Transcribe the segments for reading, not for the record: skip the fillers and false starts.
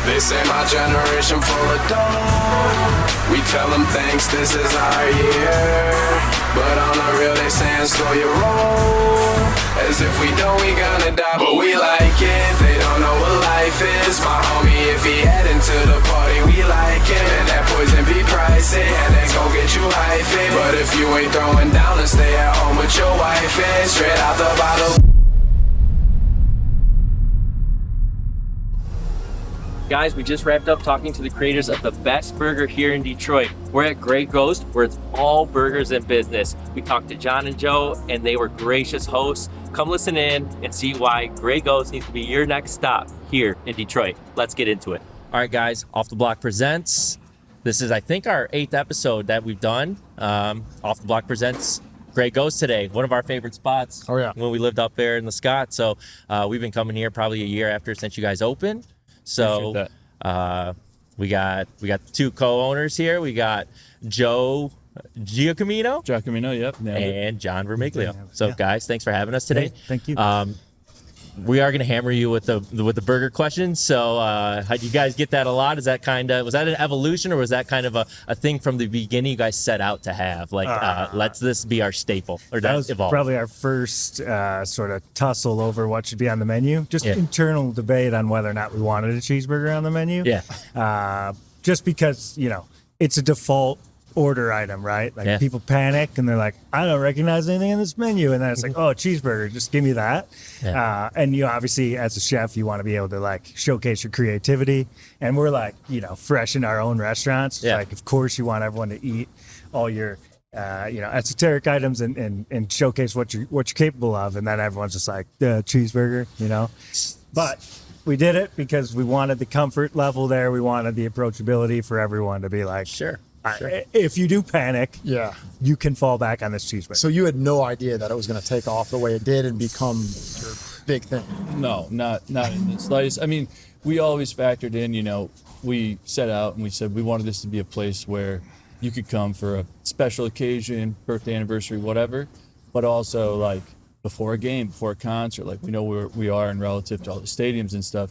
They say my generation full of dope. We tell them thanks, this is our year. But on the real, they saying slow your roll. As if we don't, we gonna die, but we like it. They don't know what life is. My homie, if he heading to the party, we like it. And that poison be pricey, and they gon' get you hyphy. But if you ain't throwing down, then stay at home with your wife. It's straight out the bottle. Guys, we just wrapped up talking to the creators of the best burger here in Detroit. We're at Grey Ghost, where it's all burgers in business. We talked to John and Joe, and they were gracious hosts. Come listen in and see why Grey Ghost needs to be your next stop here in Detroit. Let's get into it. All right, guys, Off the Block presents. This is, I think, our 8th episode that we've done. Off the Block presents Grey Ghost today, one of our favorite spots. Oh, yeah. When we lived up there in the Scott. So we've been coming here probably a year after since you guys opened. So we got 2 co-owners here. We got Joe Giacomino, yep. and John Vermiglio. So guys, thanks for having us today. Hey, thank you. We are going to hammer you with the burger questions. So how do you guys get that a lot? Is that was that an evolution, or was that kind of a thing from the beginning you guys set out to have? Like, let's this be our staple, or that was evolve? Probably our first sort of tussle over what should be on the menu. Just internal debate on whether or not we wanted a cheeseburger on the menu. Yeah. Just because, it's a default order item, right? Like people panic and they're like, I don't recognize anything in this menu. And then it's like, oh, cheeseburger, just give me that. Yeah. And obviously as a chef, you want to be able to like showcase your creativity. And we're like, fresh in our own restaurants. Yeah. Like, of course you want everyone to eat all your, esoteric items and showcase what you're capable of. And then everyone's just like, cheeseburger, but we did it because we wanted the comfort level there. We wanted the approachability for everyone to be like, Sure. If you do panic, you can fall back on this cheeseburger. So you had no idea that it was going to take off the way it did and become your big thing? No, not in the slightest. I mean, we always factored in, we set out and we said we wanted this to be a place where you could come for a special occasion, birthday, anniversary, whatever, but also like before a game, before a concert, like we know where we are in relative to all the stadiums and stuff.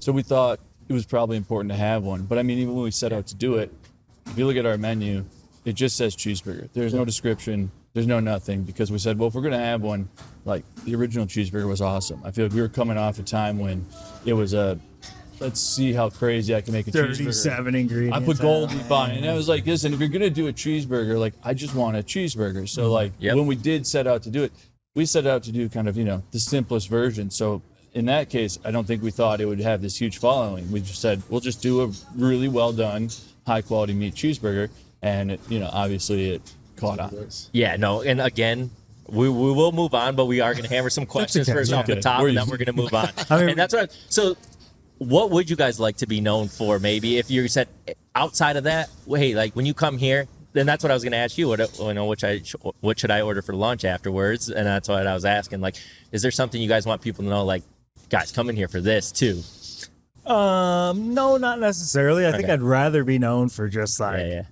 So we thought it was probably important to have one. But I mean, even when we set out to do it, if you look at our menu, it just says cheeseburger. There's no description. There's no nothing, because we said, well, if we're going to have one, like the original cheeseburger was awesome. I feel like we were coming off a time when it was let's see how crazy I can make a 37 cheeseburger. ingredients. I put gold leaf on it. And I was like, listen, if you're going to do a cheeseburger, like I just want a cheeseburger. So when we did set out to do it, we set out to do kind of, the simplest version. So in that case, I don't think we thought it would have this huge following. We just said, we'll just do a really well done, high quality meat cheeseburger, and it, obviously it caught on. Yeah, no, and again, we will move on, but we are going to hammer some questions first off the top, and then we're going to move on. And that's what. So, what would you guys like to be known for? Maybe if you said outside of that, hey, like when you come here, then that's what I was going to ask you. What should I order for lunch afterwards? And that's what I was asking. Like, is there something you guys want people to know? Like, guys, come in here for this too. No, not necessarily. I think I'd rather be known for just like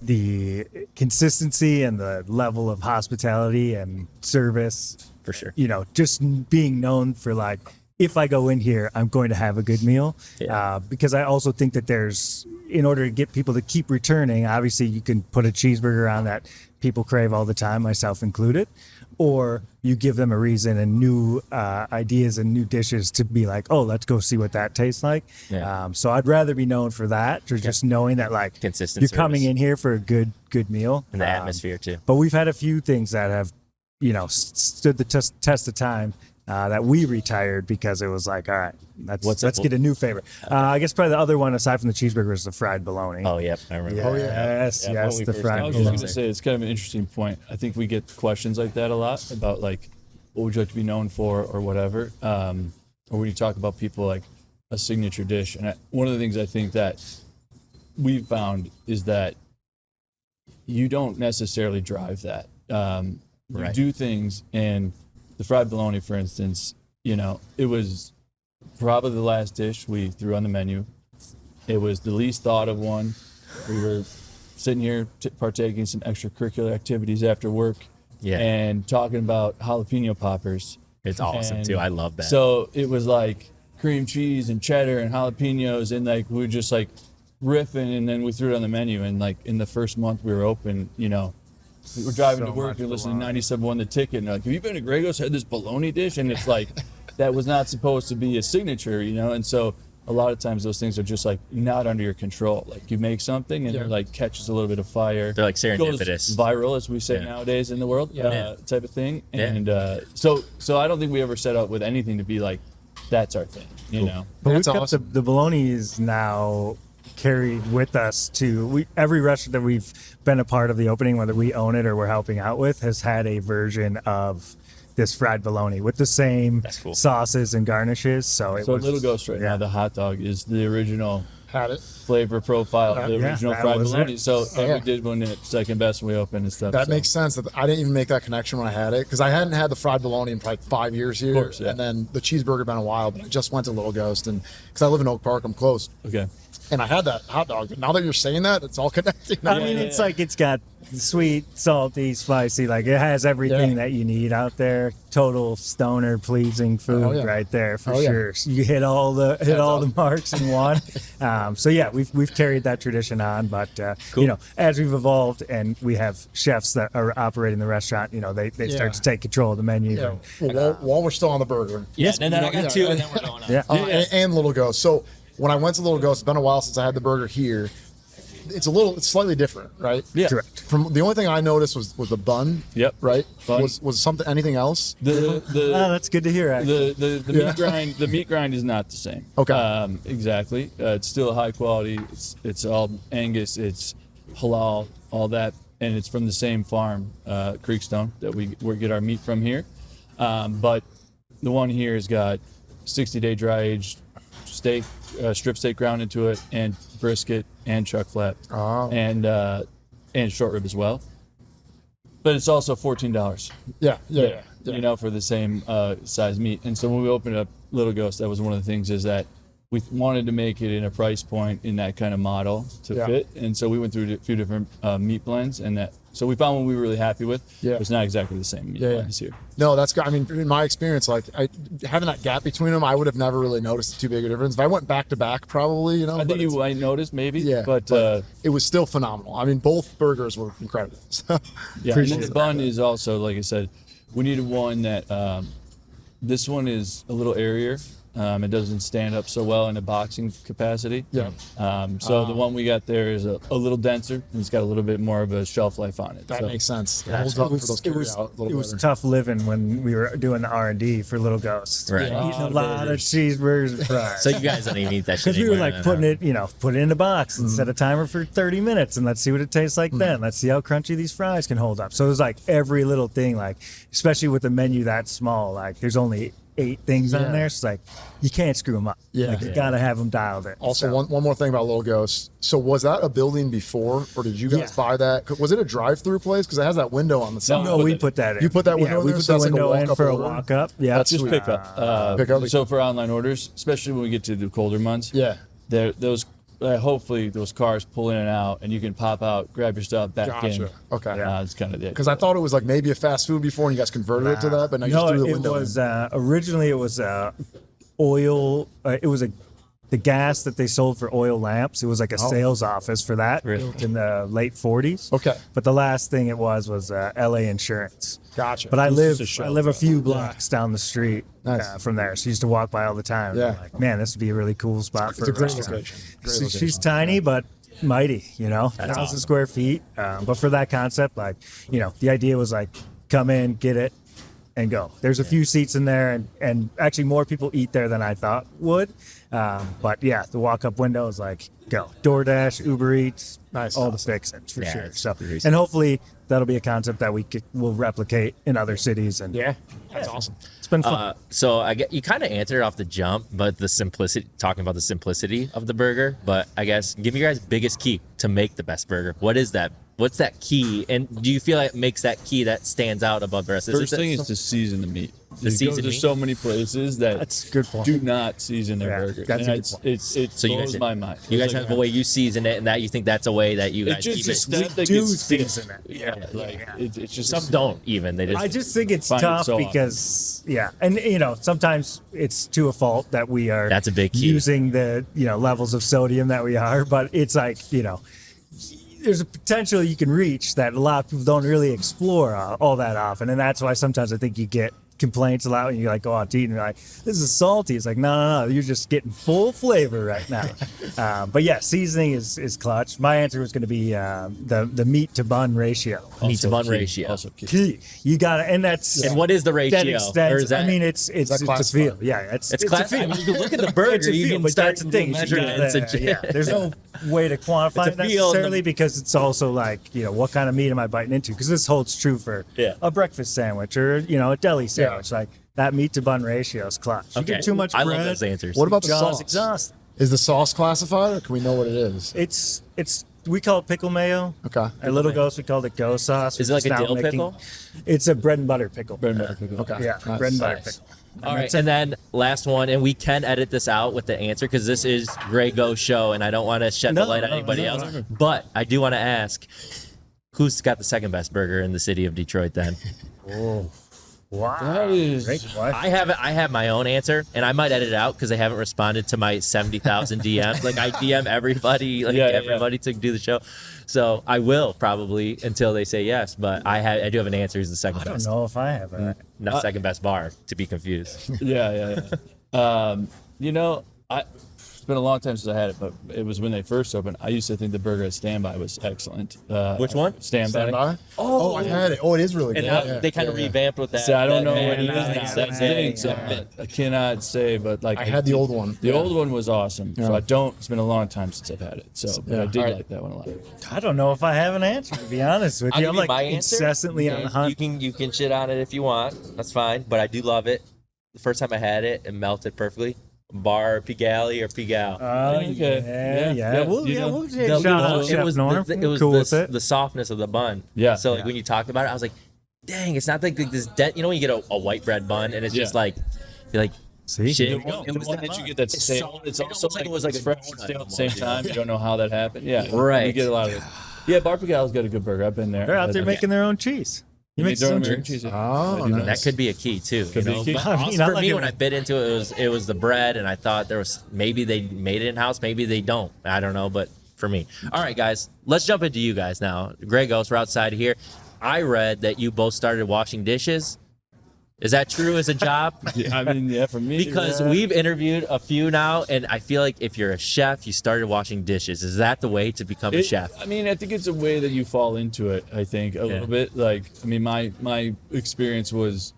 the consistency and the level of hospitality and service. For sure. Just being known for like, if I go in here, I'm going to have a good meal. Yeah. Because I also think that in order to get people to keep returning, obviously you can put a cheeseburger on that people crave all the time, myself included. Or you give them a reason and new ideas and new dishes to be like, oh, let's go see what that tastes like. Yeah. So I'd rather be known for that, or just knowing that like consistent you're service. Coming in here for a good meal. And the atmosphere too. But we've had a few things that have, stood the test of time that we retired because it was like, all right, let's get a new favorite. I guess probably the other one aside from the cheeseburger is the fried bologna. Oh, yep, I remember. Yes, the fried bologna. I was just going to say, it's kind of an interesting point. I think we get questions like that a lot about like, what would you like to be known for or whatever. Or when you talk about people like a signature dish. And one of the things I think that we've found is that you don't necessarily drive that. You do things, and the fried bologna, for instance, it was probably the last dish we threw on the menu. It was the least thought of one. We were sitting here partaking in some extracurricular activities after work and talking about jalapeno poppers. It's awesome too. I love that. So it was like cream cheese and cheddar and jalapenos, and like we were just like riffing, and then we threw it on the menu. And like in the first month we were open, you know, we were driving So to work much and listening to bologna. 97.1 The Ticket, and like, have you been to Grego's? Had this bologna dish, and it's like that was not supposed to be a signature, you know. And so a lot of times those things are just like not under your control. Like you make something and it like catches a little bit of fire. They're like serendipitous. Goes viral, as we say nowadays in the world, type of thing. And so I don't think we ever set out with anything to be like, that's our thing, you know. But That's we've got awesome. the bologna is now carried with us to every restaurant that we've been a part of the opening, whether we own it or we're helping out with, has had a version of this fried bologna with the same cool. sauces and garnishes. So it was Little Ghost right now, the hot dog is the original Had it. flavor profile, the Yeah, original that fried was bologna. it. So Yeah. we did one at second best when we opened and stuff. That so. makes sense. That I didn't even make that connection when I had it because I hadn't had the fried bologna in probably 5 years here. course, yeah. And then the cheeseburger been a while, but I just went to Little Ghost, and because I live in Oak Park, I'm close, Okay. and I had that hot dog. But now that you're saying that, it's all connecting. I mean, it's like it's got sweet, salty, spicy. Like it has everything Yeah. that you need out there. Total stoner pleasing food Oh, yeah. right there for Oh, yeah. sure. So you hit all the awesome. marks in one. So yeah, we've carried that tradition on. But you know, as we've evolved and we have chefs that are operating the restaurant, you know, they start to take control of the menu. Yeah. And, Well, while we're still on the burger, Yes, and then I got yeah. two, and then we're going on. yeah. And Little Ghost. So when I went to Little Ghost, it's been a while since I had the burger here. It's slightly different, right? Yeah. Correct. From the only thing I noticed was the bun. Yep. Right. Bun. Was something anything else? The Oh, that's good to hear. Actually. the Yeah. meat grind is not the same. Okay. Exactly. It's still high quality. It's all Angus. It's halal. All that, and it's from the same farm, Creekstone, that we get our meat from here. But the one here has got 60-day dry aged steak, strip steak ground into it, and brisket and chuck flat, Oh. and short rib as well. But it's also $14. Yeah. You know, for the same size meat. And so when we opened up Little Ghost, that was one of the things, is that we wanted to make it in a price point in that kind of model to Yeah. fit. And so we went through a few different meat blends, and so we found one we were really happy with. Yeah. It's not exactly the same meat Yeah. blends here. No, that's good. I mean, in my experience, like having that gap between them, I would have never really noticed too big a difference. If I went back to back, probably, you know. I but think it's- you might notice maybe, Yeah, but it was still phenomenal. I mean, both burgers were incredible. So, yeah, and then the bun is also, like I said, we needed one that this one is a little airier. It doesn't stand up so well in a boxing capacity. Yeah. So the one we got there is a little denser, and it's got a little bit more of a shelf life on it. that So- makes sense. It holds up for those It was, carry-out a little it was better. tough living when we were doing the R&D for Little Ghost. Right. Eating a lot of cheeseburgers and fries. So you guys don't even eat that shit Because we were anymore, like then, putting huh? it, you know, put it in a box and set a timer for 30 minutes and let's see what it tastes like then. Let's see how crunchy these fries can hold up. So it was like every little thing, like, especially with a menu that small, like there's only 8 things Yeah. on there. So it's like, you can't screw them up. Yeah. Like, you got to have them dialed in. Also, So- one more thing about Little Ghost. So, was that a building before, or did you guys Yeah. buy that? Was it a drive-through place? Because it has that window on the side. No, we put that in. You put that window yeah, in we there, put so the that's like a window in walk-up for a order? walk up. Yeah, That's Just sweet. pick up. Pick up. So for online orders, especially when we get to the colder months, Yeah. those hopefully those cars pull in and out, and you can pop out, grab your stuff back in. Gotcha. Okay. It's kind of the Because I thought it was like maybe a fast food before, and you guys converted it to that, but now you just threw the it window was in. originally it was oil. It was the gas that they sold for oil lamps. It was like a sales office for that built in the late 40s. Okay. But the last thing it was LA Insurance. Gotcha. But I This is a live show. a few blocks down the street Nice. from there. So I used to walk by all the time. Yeah. I'm like, man, this would be a really cool spot for It's a great restaurant. location. Great So location. she's tiny, but mighty, you know, 1,000 awesome. square feet. But for that concept, like, you know, the idea was like, come in, get it, and go. There's a few seats in there, and actually more people eat there than I thought would. But yeah, the walk-up window is like, go. DoorDash, Uber Eats, Nice. all the fixins for Yeah, sure. it's So, pretty and hopefully that'll be a concept that will replicate in other cities. And Yeah. That's awesome. it's been fun. So I get you kind of answered off the jump, but the simplicity, talking about the simplicity of the burger. But I guess give me your guys' biggest key to make the best burger. What is that What's that key? And do you feel like it makes that key that stands out above the rest? First thing is to season the meat. season There's meat? so many places that That's a good point. do not season their Yeah, burger. that's a And good point. it So you guys blows my mind. You guys It's have like, a way you season it, and that you think that's a way that you guys it's just keep a it. step that do gets season it. Yeah, like it's just Some don't even. They just. I just think it's Find it tough so often. because and sometimes it's to a fault that we are That's a big key. using the levels of sodium that we are, but it's like there's a potential you can reach that a lot of people don't really explore all that often, and that's why sometimes I think you get complaints a lot when you go out to eat and you're like, this is salty. It's like, no, you're just getting full flavor right now. But yeah, seasoning is clutch. My answer was going to be the meat to bun ratio. Meat to also bun key, ratio. Also key. Key. You got it, and that's And what is the ratio? that extends. Or is that, I mean, it's a classified? feel. Yeah, it's it's a class. feel. I mean, you can look at the burger. It's a You feel, can but start that's to the do thing. measurements. There's no way to quantify It's it a feel and necessarily because it's also like, what kind of meat am I biting into? Because this holds true for Yeah. a breakfast sandwich or a deli sandwich. Like that meat to bun ratio is clutch. You Okay. get too much I bread. love those answers. What about the jaw's sauce? exhausting. Is the sauce classified, or can we know what it is? It's we call it pickle mayo. Okay. At Little Ghost, we called it go sauce. Is it like which a now dill pickle? It's a bread and butter pickle. Bread and butter pickle. Okay. Yeah, Nice. bread and butter Nice. pickle. All right, and then last one, and we can edit this out with the answer because this is Grey Ghost show, and I don't want to shed the No, light on no, anybody no, else. no. But I do want to ask, who's got the second best burger in the city of Detroit? Then Wow. That is- Great question. I have my own answer, and I might edit it out because they haven't responded to my 70,000 DMs. Like I DM everybody, everybody to do the show, so I will probably until they say yes. But I do have an answer. Who's the second I don't best? know if I have it. Not second best bar, to be confused. Yeah. It's been a long time since I had it, but it was when they first opened. I used to think the burger at Standby was excellent. Which one? Standby. Standby? Oh, I've had it. Oh, it is really And good. now they kind of revamped with that. See, I don't know that what it man. is now. That's the thing. So I cannot say, but like I had the old one. The old one was awesome. So I don't. It's been a long time since I've had it. So but I did All right. like that one a lot. I don't know if I have an answer, to be honest with I'll you. give I'm you like my answer. incessantly on the hunt. You can shit on it if you want. That's fine. But I do love it. The first time I had it, it melted perfectly. Bar Pigali or Pigal. Oh, okay. Yeah. We'll You know, we'll take No, a shot out it Chef was Norm. it was Cool with it. the softness of the bun. Yeah. So like Yeah. when you talked about it, I was like, dang, it's not like this dent. You know when you get a white bread bun and it's just Yeah. like you're like See? shit. There we go. The one that you get that's stale. It's also almost like it was like a fresh and donut stale at the same almost. time. You don't know how that happened. Yeah. Right. You get a lot of it. Yeah, Bar Pigal's got a good burger. I've been there. They're out there Okay. making their own cheese. You You make make your some own cheese. American cheese. Oh, I do nice. That could be a key too. Could be a key. But I mean, also I for like me, it. when I bit into it was the bread, and I thought there was maybe they made it in house, maybe they don't. I don't know, but for me, all right, guys, let's jump into you guys now. Grey Ghost, we're outside of here. I read that you both started washing dishes. Is that true as a job? I mean, yeah, for me. Because we've interviewed a few now, and I feel like if you're a chef, you started washing dishes. Is that the way to become a chef? I mean, I think it's a way that you fall into it. I think a little bit. Like, I mean, my experience was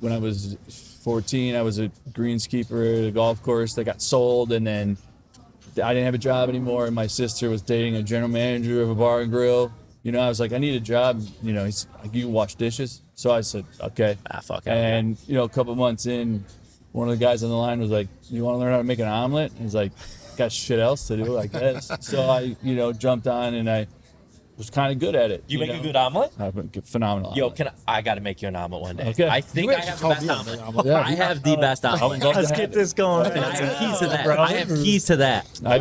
when I was 14. I was a greenskeeper at a golf course that got sold, and then I didn't have a job anymore. And my sister was dating a general manager of a bar and grill. I was like, I need a job. He's like, you can wash dishes. So I said, okay. Fuck it. And a couple months in, one of the guys on the line was like, "You want to learn how to make an omelet?" And he's like, "Got shit else to do, I guess." So I, jumped on and I was kind of good at it. You make a good omelet? Phenomenal. Yo, omelet. I got to make you an omelet one day. Okay. I think I have the best omelet. Yeah. I have the best omelet. Let's get this going. And I have keys to that. Bro. I have keys to that. I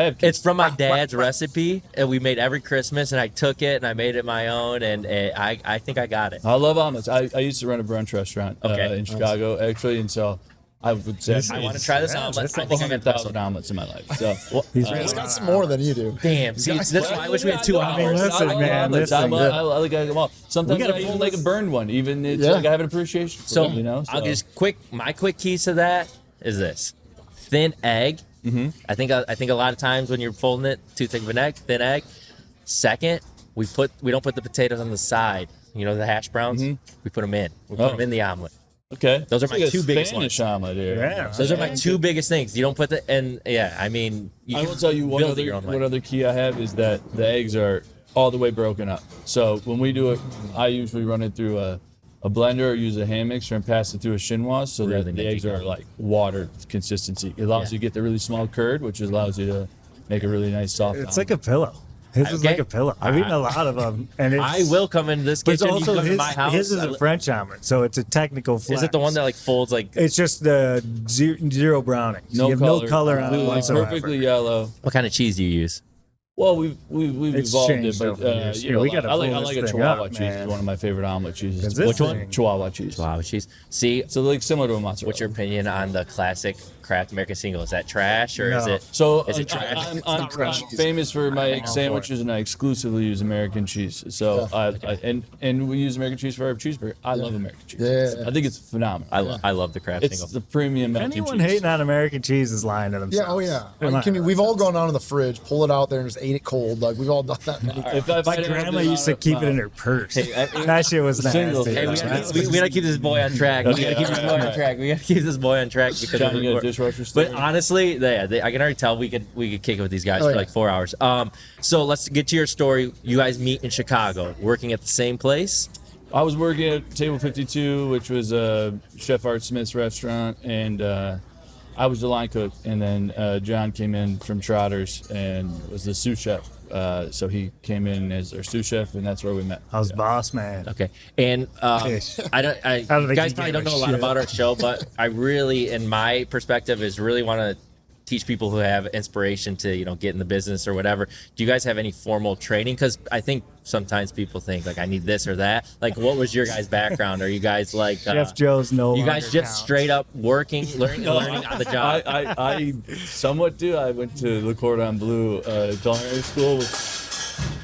have. It's from my dad's recipe, and we made every Christmas, and I took it and I made it my own, and I think I got it. I love omelets. I used to run a brunch restaurant Okay. in Chicago, actually, and so I would say I want to try this omelet. I think I got this 100,000 one. omelets in my life. So He's got some more than you do. Damn, see, that's why I wish we had 2 I hours. listen, like man, omelets. listen. I like them all. Sometimes gotta I even pull like a burned one. Even it's Yeah. like I have an appreciation for So, it, I'll just my quick keys to that is this: thin egg. Mm-hmm. I think a lot of times when you're folding it, too thick of an egg, thin egg. Second, we don't put the potatoes on the side. The hash browns. We put them in. We put them in the omelet. Okay. Those are It's my like a two biggest Spanish ones. omelet here. Yeah. Those are my 2 biggest things. You don't put the and yeah. I mean, you I can will tell you build it your own way. one other key I have is that the eggs are all the way broken up. So when we do it, I usually run it through a blender or use a hand mixer and pass it through a chinoise so Really that the make eggs it are go. like water consistency. It allows you to get the really small curd, which allows you to make a really nice soft It's omelet. like a pillow. His is like a pillow. I've eaten a lot of them, and I will come into this But it's kitchen. You also come to my house. his is a French omelet, so it's a technical flex. Is it the one that like folds like? It's just the zero browning. So you have no color on it whatsoever. Perfectly yellow. What kind of cheese do you use? Well, we've It's evolved it, changed but over the years. you know, we gotta I like pull a this thing Chihuahua up, cheese. man. It's one of my favorite omelet cheeses. Is this Which one? thing- Chihuahua cheese. Chihuahua cheese. See, So like similar to a mozzarella. what's your opinion on the classic Kraft American single? Is that trash or is No. it? So Is it trash? I'm trash. famous for my egg for sandwiches, and I exclusively use American cheese. So and we use American cheese for our cheeseburger. I love American cheese. Yeah. I think it's phenomenal. I love the Kraft It's single. the premium melting Anyone cheese. hating on American cheese is lying to Yeah, themselves. oh yeah. Am I- We've all gone down to the fridge, pull it out there, and just ate it cold. Like we've all done that. Many times. If My I'd ever grandma been used to on keep a- it in her purse. Hey, That shit was Single. nasty. Hey, we gotta keep this boy on track. We gotta keep this boy on track. We gotta keep this boy on track because Trying to get a we're- dishwasher story. But honestly, I can already tell we could kick it with these guys Oh, for yeah. like 4 hours. So let's get to your story. You guys meet in Chicago, working at the same place. I was working at Table 52, which was Chef Art Smith's restaurant, and I was the line cook. And then John came in from Trotters and was the sous chef. So he came in as our sous chef, and that's where we met. I was boss man. Okay, and Ish. I don't. I don't You think guys you probably give don't a know a lot shit. about our show, but I really, in my perspective, is really want to teach people who have inspiration to get in the business or whatever. Do you guys have any formal training? Because I think sometimes people think like I need this or that. Like, what was your guys' background? Are you guys like Chef Joe's no you guys longer just counts. straight up learning on the job? I somewhat do. I went to Le Cordon Bleu culinary school.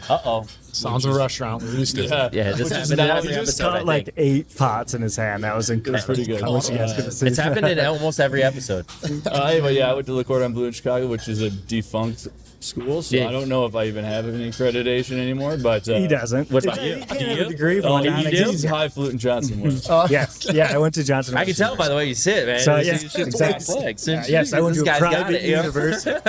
Uh-oh. Sounds of a restaurant. We're used to it. Yeah, this Which is happened in now- every He just episode, I caught like think. 8 pots in his hand. That was incredible. pretty good. I wish you guys could have seen It's happened in almost every episode. Anyway, yeah, I went to Le Cordon Bleu in Chicago, which is a defunct school, so Yeah. I don't know if I even have any accreditation anymore. But He doesn't. What about you? He Do can't have you? a degree Oh, from you non do? he's highfalutin Johnson was. Yes. Yeah, I went to Johnson. I can tell by the way you sit, man. So, It's yeah, just exactly. flex. Yes, I went This to a guy's got private it, you know? university.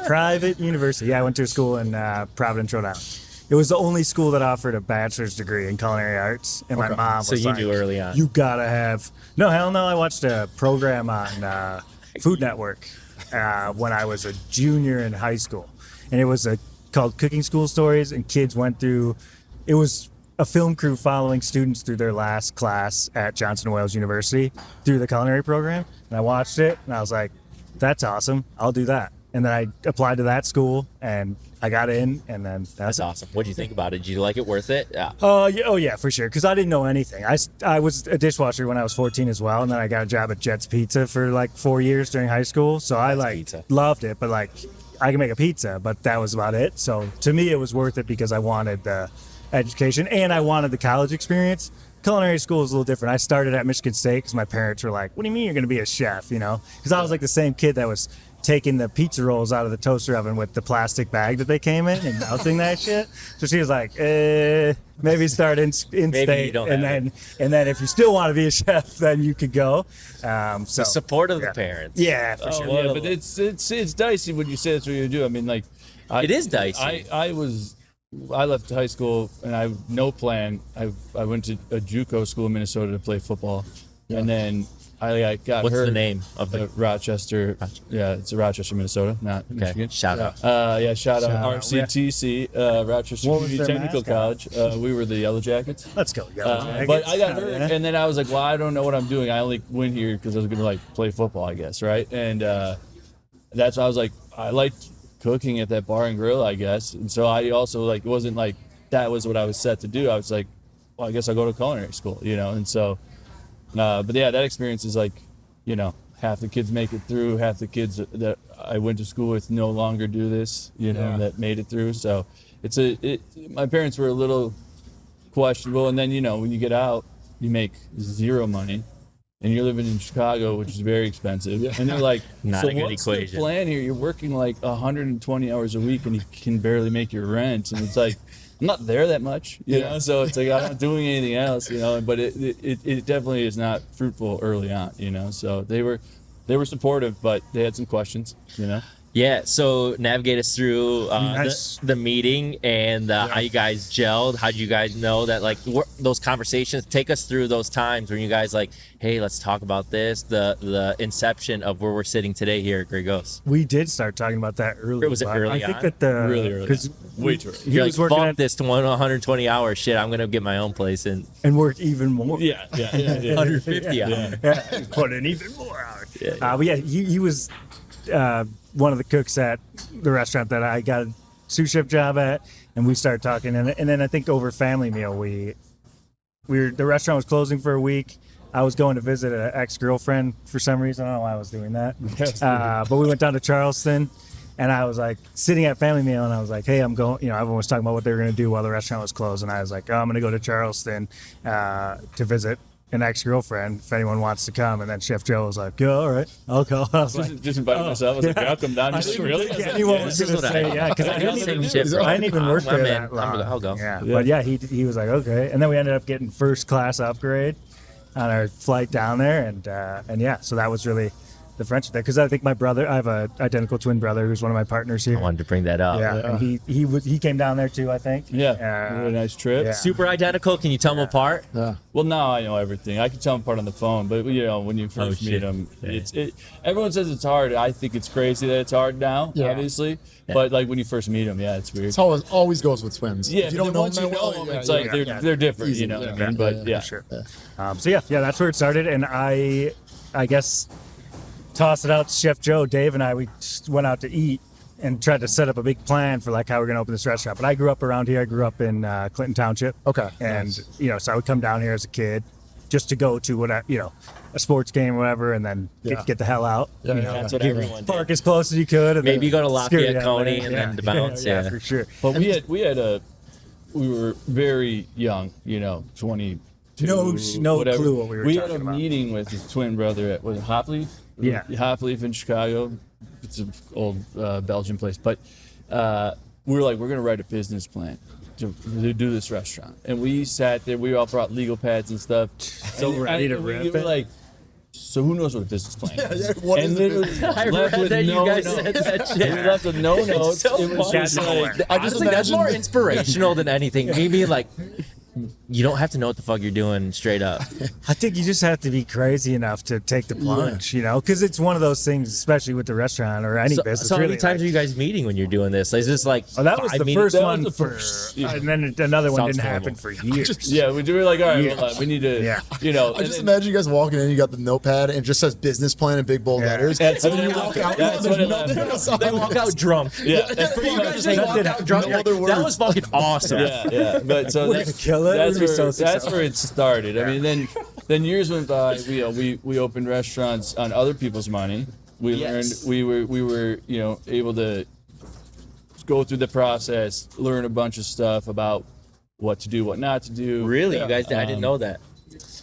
Private university. Yeah, I went to a school in Providence, Rhode Island. It was the only school that offered a bachelor's degree in culinary arts, and my mom was So you like, knew early on. You gotta have. No, hell no. I watched a program on Food Network when I was a junior in high school, and it was called Cooking School Stories, and kids went through. It was a film crew following students through their last class at Johnson Wales University through the culinary program, and I watched it, and I was like, "That's awesome! I'll do that." And then I applied to that school, and I got in, and then That's awesome. What do you think about it? Did you like it? Worth it? Yeah. Yeah, oh yeah, for sure. Because I didn't know anything. I was a dishwasher when I was 14 as well, and then I got a job at Jet's Pizza for like 4 years during high school. So I like Pizza. loved it, but like I can make a pizza, but that was about it. So to me, it was worth it because I wanted the education and I wanted the college experience. Culinary school is a little different. I started at Michigan State because my parents were like, "What do you mean you're going to be a chef?" Because I was like the same kid that was taking the pizza rolls out of the toaster oven with the plastic bag that they came in and melting that shit. So she was like, maybe start in Maybe you state, don't and have then if you still want to be a chef, then you could go. So The support of yeah. the parents. Yeah, for Oh, sure. yeah, but it's dicey when you say that's what you do. I mean, like, It is dicey. I left high school and I had no plan. I went to a JUCO school in Minnesota to play football, and then I got What's hurt. the name of the? Rochester. Yeah, it's Rochester, Minnesota, not Okay. Michigan. Shout out. Shout out out, RCTC, Rochester What was Community their Technical mascot? College. We were the Yellow Jackets. Let's go. But I got hurt, and then I was like, well, I don't know what I'm doing. I only went here because I was going to like play football, I guess, right? And that's why I was like, I liked cooking at that bar and grill, I guess. And so I also like, it wasn't like that was what I was set to do. I was like, well, I guess I'll go to culinary school, And so, but yeah, that experience is like, half the kids make it through, half the kids that I went to school with no longer do this, that made it through. So my parents were a little questionable. And then, when you get out, you make zero money and you're living in Chicago, which is very expensive. And they're like, Not so a good what's equation. the plan here? You're working like 120 hours a week and you can barely make your rent. And it's like, I'm not there that much, so it's like I'm not doing anything else, but it definitely is not fruitful early on, so they were supportive, but they had some questions, Yeah, so navigate us through Nice. the meeting and how you guys gelled. How did you guys know that, like, those conversations? Take us through those times when you guys like, hey, let's talk about this. The inception of where we're sitting today here at Grey Ghost. We did start talking about that early. Was it but early I think on? that the Really early because on. Way too early. he You're was like, working fuck at, this 120 hours shit. I'm gonna get my own place in and work even more. Yeah. 150 hours. Yeah, put in even more hours. Yeah. But yeah, he was one of the cooks at the restaurant that I got a sous chef job at, and we started talking, and then I think over family meal we were the restaurant was closing for a week. I was going to visit an ex-girlfriend for some reason. I don't know why I was doing that. But we went down to Charleston, and I was like sitting at family meal, and I was like, hey, I'm going, everyone was talking about what they were going to do while the restaurant was closed. And I was like, oh, I'm going to go to Charleston to visit an ex-girlfriend if anyone wants to come. And then Chef Joe was like, yeah, all right, I'll go. I was like, Just invited myself. I was like, I'll come down. I He's like, didn't really? think anyone was This going is to what say, yeah, because I didn't even work there that long. I'll go. Yeah, but yeah, he was like, okay. And then we ended up getting first class upgrade on our flight down there, and yeah, so that was really the friendship there. Because I think my brother, I have a identical twin brother who's one of my partners here. I wanted to bring that up. Yeah, and he came down there too, I think. Yeah. Really nice trip. yeah. Super identical. Can you tell them apart? Well, now I know everything. I can tell them apart on the phone, but when you first shit. meet them, everyone says it's hard. I think it's crazy that it's hard now, obviously. But like when you first meet them, it's weird. It's always goes with twins. Yeah, If you but don't then know once them you that know well, them, it's like they're different, Easy, you know what I yeah. mean? But yeah. For sure. So yeah, that's where it started, and I guess toss it out to Chef Joe. Dave and I, we just went out to eat and tried to set up a big plan for like how we're gonna open this restaurant. But I grew up around here. I grew up in Clinton Township. Okay. And Nice. so I would come down here as a kid just to go to a sports game or whatever, and then get the hell out. Yeah, yeah, That's what everyone did. Park as close as you could. And Maybe then go to scurry Lafayette out Coney there. and then to bounce, yeah. for sure. But we were very young, 22. No whatever. clue what we were We talking had a about. meeting with his twin brother at Hopleaf. Yeah. Hopleaf in Chicago. It's an old Belgian place. But we were like, we're going to write a business plan to do this restaurant. And we sat there. We all brought legal pads and stuff. So ready to rip we were it. like, so who knows what a business plan is? What is and a literally business I left read with that no you guys notes. said that We shit. left with no notes. so It was funny. just like, I just Honestly, that's imagine more inspirational than anything. Maybe like, you don't have to know what the fuck you're doing straight up. I think you just have to be crazy enough to take the plunge, because it's one of those things, especially with the restaurant or any business. So how many really, times are you guys meeting when you're doing this? Like, is this like that was 5 the meetings? first That one was the for, first. and then another one Sounds didn't horrible. happen for years. yeah, we were like, all right, Yeah. hold on, we need to, Yeah. I and just then- imagine you guys walking in, you got the notepad, and it just says business plan in big bold letters. That's and what then it you walk was. out, That's and what there's it was. nothing else on They it. walk out drunk. Yeah, that's For pretty you much guys just just like, walk out drunk. no other That words. was fucking awesome. yeah. But so We're that's, gonna kill it. that's We're gonna be where so that's successful. where it started. I mean, then years went by. We opened restaurants on other people's money. We Yes. learned we were able to go through the process, learn a bunch of stuff about what to do, what not to do. Really? You guys? I didn't know that.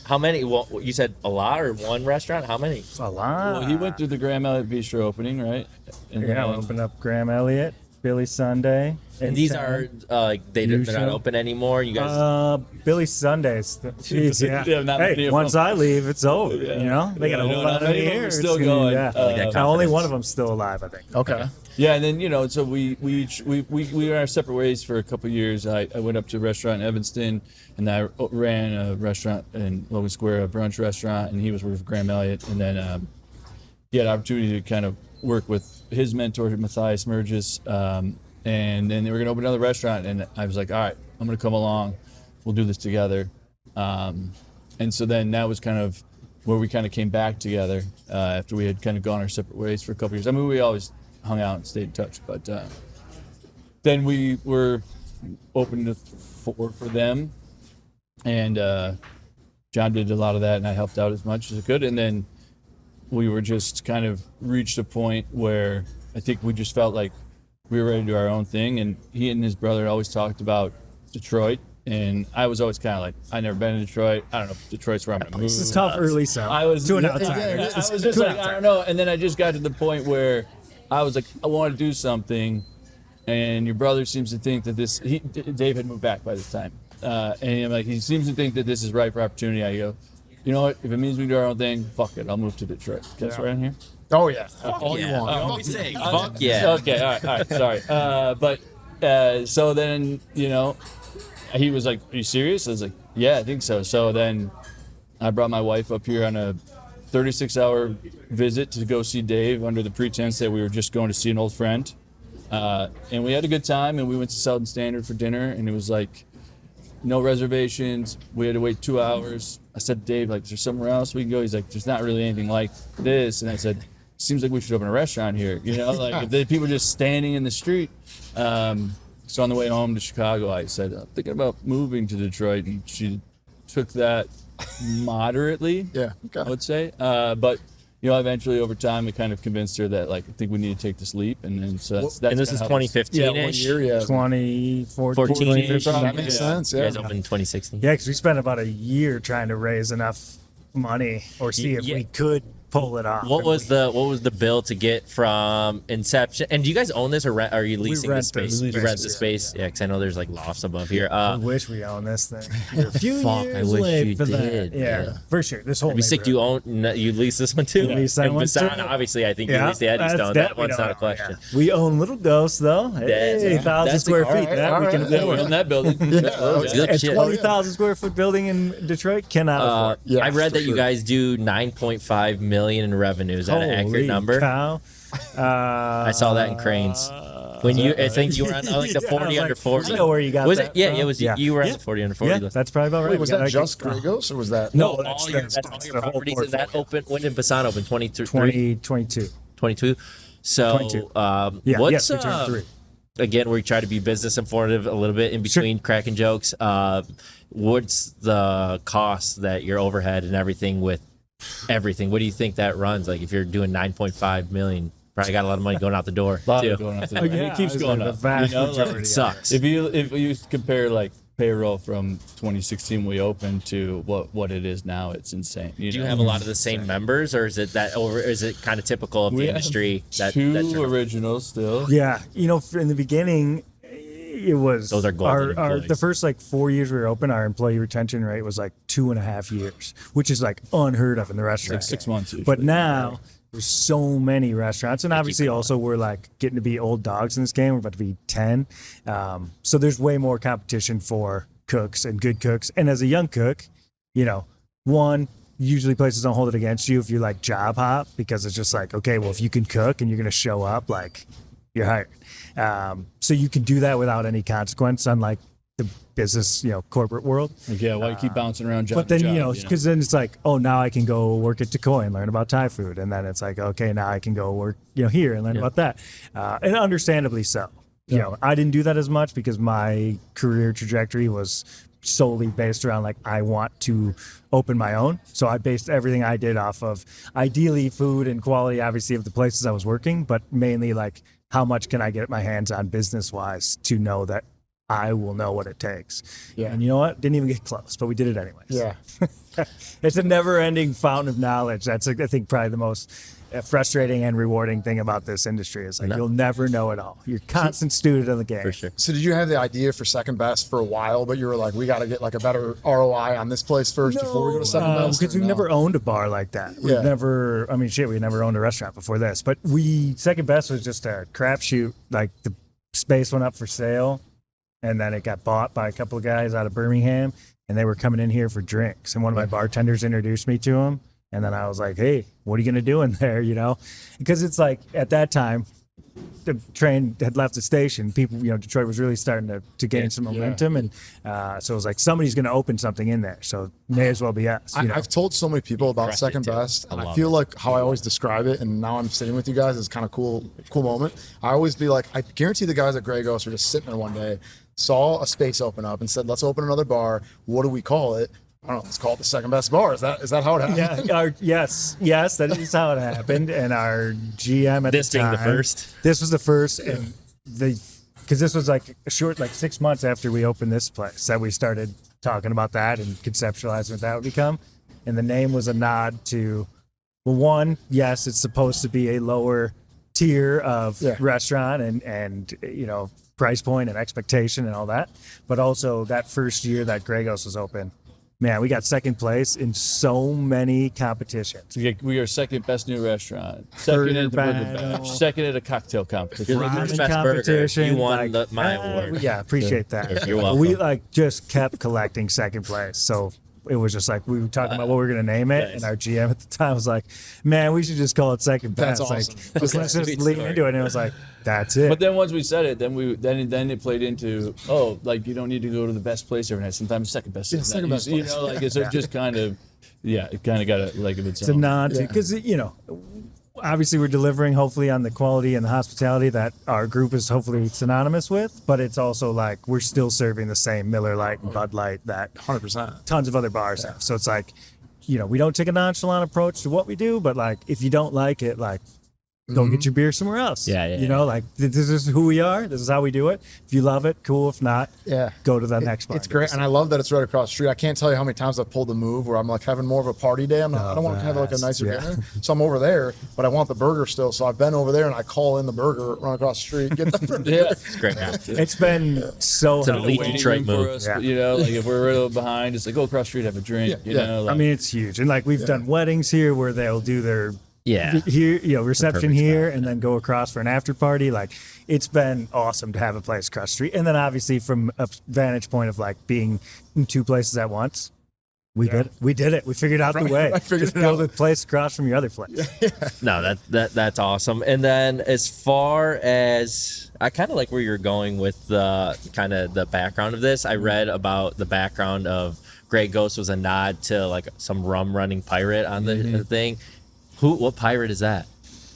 How many? Well, you said a lot or one restaurant? How many? A lot. Well, he went through the Graham Elliott Bistro opening, right? And Yeah, then- we opened up Graham Elliott, Billy Sunday. And these are they're not Usual. open anymore. You guys. Billy Sundays. Jeez, yeah. Yeah, not many Hey, of once them. I leave, it's over. Yeah. They got a Yeah, whole no, lot not of many of them are years. still going. Yeah. I like that Now, only confidence. one of them's still alive, I think. Okay. Yeah, and then so we went our separate ways for a couple of years. I went up to a restaurant in Evanston, and I ran a restaurant in Logan Square, a brunch restaurant, and he was with Graham Elliott. And then he had an opportunity to kind of work with his mentor, Matthias Mergis, and then they were going to open another restaurant. And I was like, all right, I'm going to come along. We'll do this together. And so then that was kind of where we kind of came back together after we had kind of gone our separate ways for a couple years. I mean, we always hung out and stayed in touch, but then we were open to for them, and John did a lot of that, and I helped out as much as I could. And then we were just kind of reached a point where I think we just felt like we were ready to do our own thing. And he and his brother always talked about Detroit. And I was always kind of like, I never been to Detroit. I don't know if Detroit's where I'm going to move. It's a tough early sell. I was to an yeah, outsider. I was just like, I don't know. And then I just got to the point where I was like, I want to do something. And your brother seems to think that Dave had moved back by this time. And I'm like, he seems to think that this is right for opportunity. I go, you know what? If it means we do our own thing, fuck it. I'll move to Detroit. Can I swear in here? Oh yeah, all you Yeah. want. Always say, fuck yeah. Okay, all right, sorry. So then, he was like, "Are you serious?" I was like, "Yeah, I think so." So then I brought my wife up here on a 36-hour visit to go see Dave under the pretense that we were just going to see an old friend. And we had a good time, and we went to Southern Standard for dinner, and it was like no reservations. We had to wait 2 hours. I said to Dave, like, is there somewhere else we can go? He's like, there's not really anything like this. And I said, seems like we should open a restaurant here. Like if the people just standing in the street. So on the way home to Chicago, I said, I'm thinking about moving to Detroit. And she took that moderately, Yeah, okay. I would say. But eventually over time, it kind of convinced her that, like, I think we need to take this leap. And then so that's And this is kinda how 2015-ish. 2014. 14-ish. That makes sense. You Yeah. guys opened in 2016. Yeah, because we spent about a year trying to raise enough money or see if Yeah. we could pull it off. What was the bill to get from inception? And do you guys own this, or are you leasing the rent space? the You rent the space, space, yeah. Because I know there's like lofts above here. I wish we owned this thing. We're a few Fuck, years I wish late you for did, that. Yeah, yeah. for sure. This whole It'd be sick. Do you you lease this one too? lease that and one Bassan, too? obviously, I think you lease the that's Eddystone. That one's not a question. Yeah. We own Little Ghost though. Hey, 1,000 That's square all feet. right, That all we right. can Yeah, afford. we're in that building. Good A shit. 20,000 square foot building in Detroit cannot afford. Yeah, I read for that you sure. guys do 9.5 million in revenue. Is that an accurate Holy number? cow. I saw that in Cranes. When I think you were on like the Yeah, 40 I was under like, 40. I know where you got was that it? Yeah, from. it was. Yeah. You were on Yeah. the 40 under 40 Yeah, list. that's probably about right. Wait, was We that got just Gregos or was that? No, all that's your, the- that's all that's your the whole properties. And that portfolio. open. When did Bassan open? 23? 2022. 22. So, 22. what's Yes, we turned 3. again? We try to be business informative a little bit in between cracking jokes. What's the cost that your overhead and everything with everything? What do you think that runs? Like if you're doing 9.5 million, probably got a lot of money going out the door too. Going out the Oh, door. And yeah, it keeps it's going like up. the vast Like, majority. It sucks. if you compare like payroll from 2016 we opened to what it is now, it's insane. Do you have a lot of the same members, or is it that, or is it kind of typical of the We have industry that two that turnover? originals still. Yeah, in the beginning, it was Those are golden our employees. the first like 4 years we were open. Our employee retention rate was like 2.5 years, which is like unheard of in the restaurant. Like 6 months usually. But now there's so many restaurants, and obviously also we're like getting to be old dogs in this game. We're about to be 10, so there's way more competition for cooks and good cooks. And as a young cook, one, usually places don't hold it against you if you like job hop, because it's just like, okay, well, if you can cook and you're going to show up, like you're hired. So you can do that without any consequence, unlike the business, corporate world. Like, yeah, why you keep bouncing around job But then, to job, because then it's like, oh, now I can go work at Takoy and learn about Thai food. And then it's like, okay, now I can go work, here and learn about that. And understandably so. I didn't do that as much because my career trajectory was solely based around like, I want to open my own. So I based everything I did off of ideally food and quality, obviously, of the places I was working, but mainly like, how much can I get my hands on business wise to know that I will know what it takes. Yeah. And you know what? Didn't even get close, but we did it anyways. Yeah. It's a never-ending fountain of knowledge. That's, I think, probably the most frustrating and rewarding thing about this industry is like you'll never know it all. You're a constant student of the game. For sure. So did you have the idea for Second Best for a while, but you were like, we got to get like a better ROI on this place first before we go to Second Best? Because or we've no? never owned a bar like that. We've Yeah. never, we never owned a restaurant before this. But Second Best was just a crapshoot. Like the space went up for sale, and then it got bought by a couple of guys out of Birmingham, and they were coming in here for drinks. And one of my bartenders introduced me to him. And then I was like, hey, what are you going to do in there, Because it's like, at that time, the train had left the station. People, Detroit was really starting to gain some momentum. And so it was like, somebody's going to open something in there. So may as well be us. I've told so many people about crushed it, Second too. Best, and I love feel it. like how I always describe it, and now I'm sitting with you guys is kind of cool moment. I always be like, I guarantee the guys at Grey Ghost were just sitting there one day, saw a space open up, and said, let's open another bar. What do we call it? I don't know. Let's call it the Second Best Bar. Is that how it happened? Yeah, yes, that is how it happened. And our GM at This the being time, the first? This was the first, and because this was like a short, like 6 months after we opened this place, that we started talking about that and conceptualizing what that would become. And the name was a nod to, well, one, yes, it's supposed to be a lower tier of restaurant and price point and expectation and all that, but also that first year that Grey Ghost was open, man, we got second place in so many competitions. We are second best new restaurant, second at the burger Battle. bash, second at a cocktail competition. You're Ramen the best burger. competition. You won my award. Yeah, appreciate that. You're welcome. We like just kept collecting second place. So it was just like we were talking about what we were gonna name it, Nice. and our GM at the time was like, "Man, we should just call it second best." That's Like, awesome. just let's just Sweet lean story. into it. And it was like, "That's it." But then once we said it, then it played into like you don't need to go to the best place every night. Sometimes second best. is second nice. best place. Like it's just kind of it kind of got a leg of its it's a own. nod to because obviously we're delivering hopefully on the quality and the hospitality that our group is hopefully synonymous with, but it's also like we're still serving the same Miller Lite and Bud Light that 100%. tons of other bars have. So it's like, we don't take a nonchalant approach to what we do, but like if you don't like it, like go get your beer somewhere else. Like this is who we are. This is how we do it. If you love it, cool. If not, go to the next bar. It's great, and I love that it's right across the street. I can't tell you how many times I've pulled the move where I'm like having more of a party day. I don't want to have like a nicer dinner, so I'm over there, but I want the burger still. So I've been over there and I call in the burger, run across the street, get the burger. It's great, man. It's been so It's an helpful. elite Waiting Detroit room for move. us, Yeah. like if we're a little behind, it's like go across the street, have a drink. I mean, it's huge. And like we've done weddings here where they'll do their here, reception perfect here spot. and then go across for an after party. Like it's been awesome to have a place across the street. And then obviously from a vantage point of like being in two places at once, we did it. We figured out the way. I figured Just it build out. a place across from your other place. No, that's awesome. And then as far as I kind of like where you're going with the kind of the background of this, I read about the background of Grey Ghost was a nod to like some rum running pirate on the thing. What pirate is that?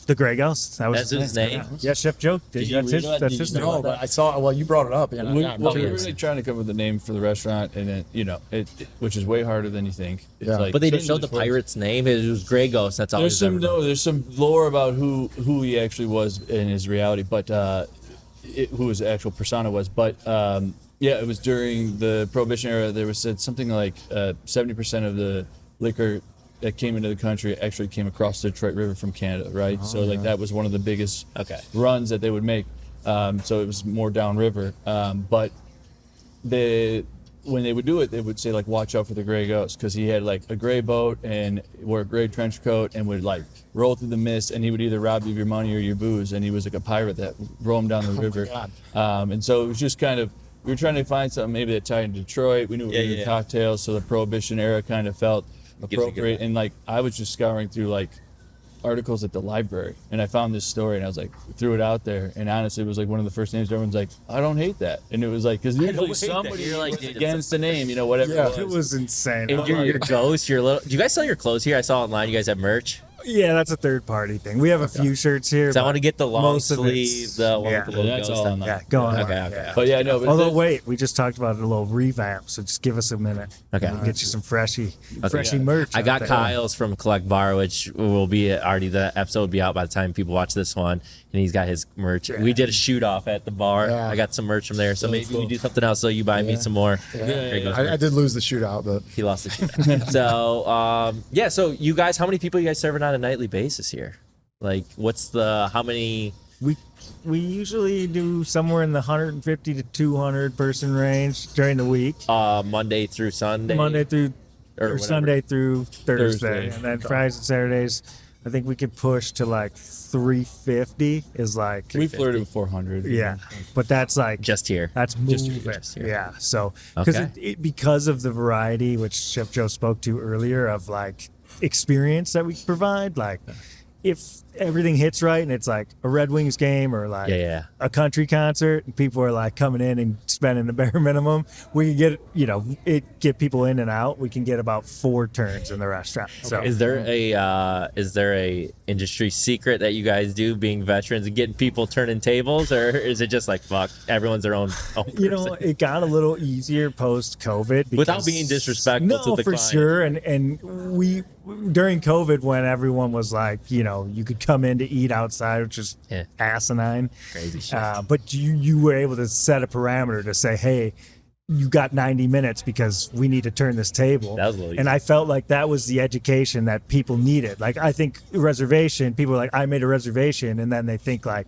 The Grey Ghost. That was That's his name? Yeah, Chef Joe. Did you read that? That's Did his you name. know No, but I saw. Well, you brought it up. we I'm were curious. really trying to come up with a name for the restaurant, and then which is way harder than you think. It's Yeah. like, But they didn't know the especially pirate's name. It was Grey Ghost. That's all. There's he's ever done. there's some lore about who he actually was in his reality, but who his actual persona was. But it was during the Prohibition era. There was said something like 70% of the liquor that came into the country actually came across the Detroit River from Canada, right? So like that was one of the biggest runs that they would make. So it was more downriver, but when they would do it, they would say like, "Watch out for the Grey Ghost," because he had like a gray boat and wore a gray trench coat and would like roll through the mist, and he would either rob you of your money or your booze, and he was like a pirate that roamed down the river. And so it was just kind of we were trying to find something maybe that tied in Detroit. We knew we were cocktails, so the Prohibition era kind of felt appropriate. And like I was just scouring through like articles at the library, and I found this story, and I was like threw it out there, and honestly it was like one of the first names everyone's like, I don't hate that, and it was like because usually somebody You're like, was dude, against the name, whatever It was insane. And your ghost, your little. Do you guys sell your clothes here? I saw online. You guys have merch. Yeah, that's a third party thing. We have a few shirts here. So I want to get the long most of sleeve, it's- the one with the little that's ghost all on on there. Yeah, go on. Okay. but yeah, no, but Although, wait, we just talked about a little revamp, so just give us a minute. Okay. We'll get you some freshy Okay. merch. I out got there. Kyle's from Collect Bar, which will be already the episode will be out by the time people watch this one, and he's got his merch. We did a shoot off at the bar. Yeah. I got some merch from there, so maybe we do something else. So you buy me some more. There goes I merch. did lose the shootout, but He lost the shootout. So so you guys, how many people you guys serving on a nightly basis here? Like, how many? We usually do somewhere in the 150 to 200 person range during the week, Monday through Sunday. Monday through or or whatever. Sunday through Thursday, Thursday. and then Fridays and Saturdays. I think we could push to like 350 is like we flirted with 400. yeah, but that's like Just here. That's Just moving. here. Yeah. So because Okay. because of the variety, which Chef Joe spoke to earlier, of like experience that we provide, like if everything hits right and it's like a Red Wings game or like Yeah. a country concert and people are like coming in and spending the bare minimum, we can get get people in and out. We can get about 4 turns in the restaurant. So Is there a industry secret that you guys do, being veterans and getting people turning tables, or is it just like fuck, everyone's their own person? it got a little easier post COVID Without being disrespectful no, to the for client. sure. And we during COVID, when everyone was like, you could come in to eat outside, which is Yeah. asinine. Crazy shit. But you were able to set a parameter to say, hey, you got 90 minutes because we need to turn this table. That was a little And I felt like that was the education that people needed. Like, I think reservation, people are like, I made a reservation. And then they think like,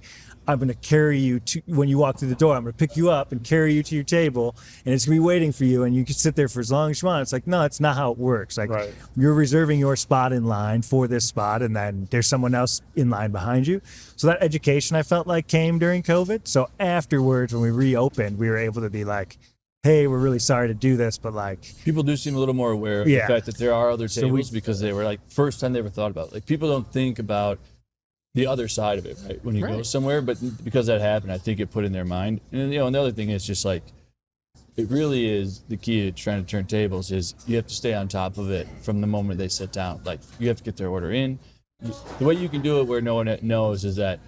I'm going to carry you to, when you walk through the door, I'm going to pick you up and carry you to your table, and it's going to be waiting for you, and you can sit there for as long as you want. It's like, no, that's not how it works. Like, Right. you're reserving your spot in line for this spot, and then there's someone else in line behind you. So that education, I felt like, came during COVID. So afterwards, when we reopened, we were able to be like, hey, we're really sorry to do this, but like, People do seem a little more aware of Yeah. the fact that there are other So we- tables because they were like first time they ever thought about it. Like people don't think about the other side of it, right? When you go Right. somewhere, but because that happened, I think it put in their mind. And and the other thing is just like it really is the key to trying to turn tables is you have to stay on top of it from the moment they sit down. Like you have to get their order in. The way you can do it where no one knows is that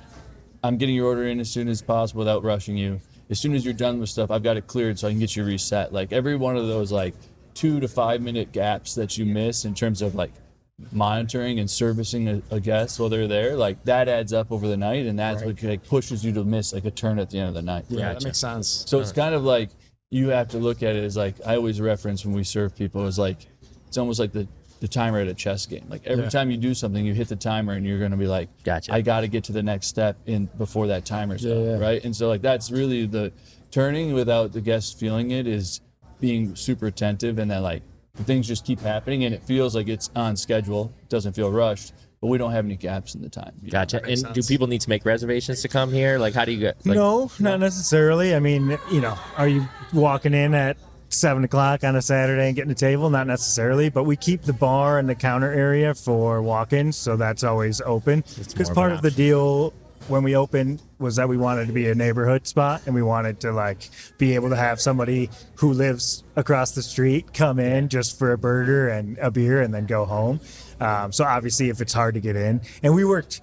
I'm getting your order in as soon as possible without rushing you. As soon as you're done with stuff, I've got it cleared so I can get you reset. Like every one of those like 2 to 5 minute gaps that you miss in terms of like monitoring and servicing a guest while they're there, like that adds up over the night, and that's what like pushes you to miss like a turn at the end of the night. Yeah, that makes sense. So it's kind of like you have to look at it as like I always reference when we serve people is like it's almost like the timer at a chess game. Like every Yeah. time you do something, you hit the timer and you're going to be like, Gotcha. I got to get to the next step in before that timer's Yeah, up, yeah. right? And so like that's really the turning without the guest feeling it is being super attentive, and that like the things just keep happening and it feels like it's on schedule. It doesn't feel rushed, but we don't have any gaps in the time. you know? Gotcha. makes And do sense. people need to make reservations to come here? Like, how do you get? Like, no, not necessarily. I mean, are you walking in at 7 o'clock on a Saturday and getting a table? Not necessarily, but we keep the bar and the counter area for walk-ins, so that's always open. Because more of part an of the deal when we opened was that we wanted to be a neighborhood spot, and we wanted to like be able to have somebody who lives across the street come in just for a burger and a beer and then go home. So obviously if it's hard to get in, and we worked,